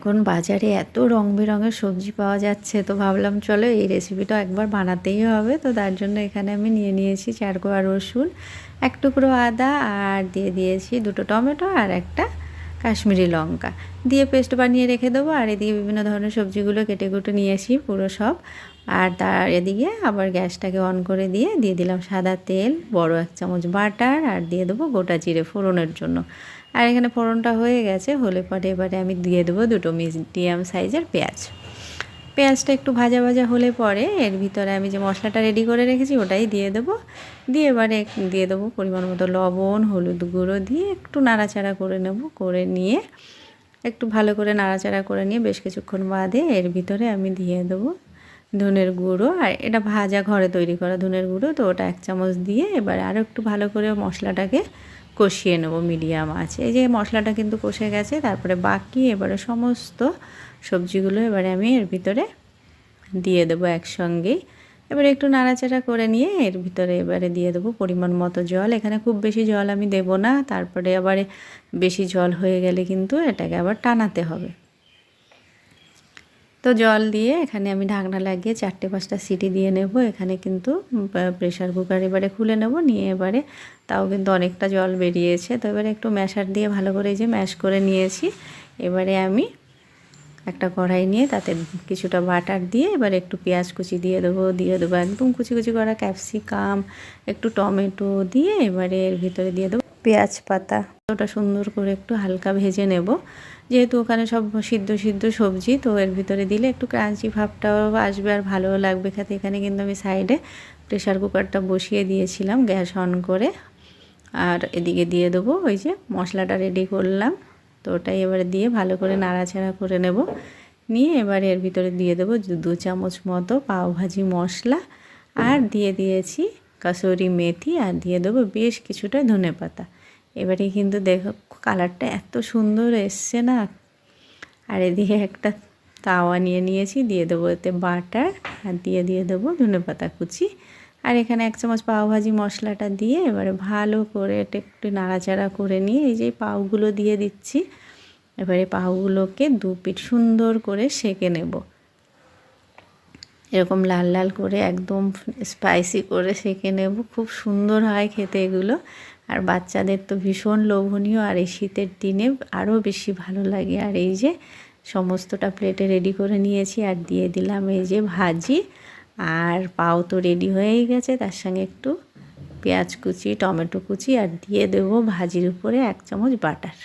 এখন বাজারে এত রং বেরঙের সবজি পাওয়া যাচ্ছে, তো ভাবলাম চলো এই রেসিপিটা একবার বানাতেই হবে। তো তার জন্য এখানে আমি নিয়ে নিয়েছি 4 কোয়া রসুন, 1 টুকরো আদা, আর দিয়ে দিয়েছি 2টো টমেটো আর একটা কাশ্মীরি লঙ্কা দিয়ে পেস্ট বানিয়ে রেখে দেবো। আর এদিকে বিভিন্ন ধরনের সবজিগুলো কেটে কুটে নিয়েছি পুরো সব। আর তার এদিকে আবার গ্যাসটাকে অন করে দিয়ে দিলাম সাদা তেল, বড় 1 চামচ বাটার, আর দিয়ে দেবো গোটা জিরে ফোড়নের জন্য। আর এখানে ফোড়নটা হয়ে গেছে, হলে পরে এবারে আমি দিয়ে দেবো 2টো মিডিয়াম সাইজের পেঁয়াজ। পেঁয়াজটা একটু ভাজা ভাজা হলে পরে এর ভিতরে আমি যে মশলাটা রেডি করে রেখেছি ওটাই দিয়ে দেবো। দিয়ে এবারে দিয়ে দেবো পরিমাণ মতো লবণ, হলুদ গুঁড়ো দিয়ে একটু নাড়াচাড়া করে নেব। করে নিয়ে একটু ভালো করে নাড়াচাড়া করে নিয়ে বেশ কিছুক্ষণ বাদে এর ভিতরে আমি দিয়ে দেবো ধনের গুঁড়ো। আর এটা ভাজা ঘরে তৈরি করা ধনের গুঁড়ো, তো ওটা 1 চামচ দিয়ে এবারে আরও একটু ভালো করে মশলাটাকে কষিয়ে নেব মিডিয়াম আঁচে। এই যে মশলাটা কিন্তু কষে গেছে, তারপরে বাকি এবারে সমস্ত সবজিগুলো এবারে আমি এর ভিতরে দিয়ে দেবো একসঙ্গেই। এবারে একটু নাড়াচাড়া করে নিয়ে এর ভিতরে এবারে দিয়ে দেবো পরিমাণ মতো জল। এখানে খুব বেশি জল আমি দেব না, তারপরে আবার বেশি জল হয়ে গেলে কিন্তু এটাকে আবার টানাতে হবে। তো জল দিয়ে এখানে আমি ঢাকনা লাগিয়ে 4-5টা সিটি দিয়ে নেব। এখানে কিন্তু প্রেশার কুকার এবারে খুলে নেব, নিয়ে এবারে তাও কিন্তু অনেকটা জল বেরিয়েছে। তো এবারে একটু ম্যাশার দিয়ে ভালো করে যে ম্যাশ করে নিয়েছি। এবারে আমি একটা কড়াই নিয়ে তাতে কিছুটা বাটার দিয়ে এবারে একটু পেঁয়াজ কুচি দিয়ে দেবো একদম কুচি কুচি করা ক্যাপসিকাম, একটু টমেটো দিয়ে এবারে এর ভিতরে দিয়ে দেবো পেঁয়াজ পাতা। ওটা সুন্দর করে একটু হালকা ভেজে নেব, যেহেতু ওখানে সব সিদ্ধ সবজি, তো এর ভিতরে দিলে একটু ক্রাঞ্চি ভাবটাও আসবে আর ভালোও লাগবে খেতে। এখানে কিন্তু আমি সাইডে প্রেশার কুকারটা বসিয়ে দিয়েছিলাম গ্যাস অন করে। আর এদিকে দিয়ে দেবো ওই যে মশলাটা রেডি করলাম, তো ওটাই এবারে দিয়ে ভালো করে নাড়াচাড়া করে নেব। নিয়ে এবারে এর ভিতরে দিয়ে দেবো 2 চামচ মতো পাওভাজি মশলা, আর দিয়ে দিয়েছি কাসুরি মেথি, আর দিয়ে দেবো বেশ কিছুটা ধনেপাতা। এবারে কিন্তু দেখো কালারটা এত সুন্দর এসছে না। আর এদিকে একটা তাওয়া নিয়ে নিয়েছি, দিয়ে দেবো এতে বাটার, আর দিয়ে দেবো ধনেপাতা কুচি। আর এখানে 1 চামচ পাওভাজি মশলাটা দিয়ে এবারে ভালো করে এটা একটু নাড়াচাড়া করে নিয়ে এই যে পাউগুলো দিয়ে দিচ্ছি। এবারে পাউগুলোকে 2 পিঠ সুন্দর করে সেঁকে নেব, এরকম লাল লাল করে একদম স্পাইসি করে সেঁকে নেব। খুব সুন্দর হয় খেতে এগুলো, আর বাচ্চাদের তো ভীষণ লোভনীয়, আর এই শীতের দিনে আরও বেশি ভালো লাগে। আর এই যে সমস্তটা প্লেটে রেডি করে নিয়েছি, আর দিয়ে দিলাম এই যে ভাজি। আর পাও তো রেডি হয়েই গেছে, তার সঙ্গে একটু পেঁয়াজ কুচি, টমেটো কুচি, আর দিয়ে দেবো ভাজির উপরে 1 চামচ বাটার।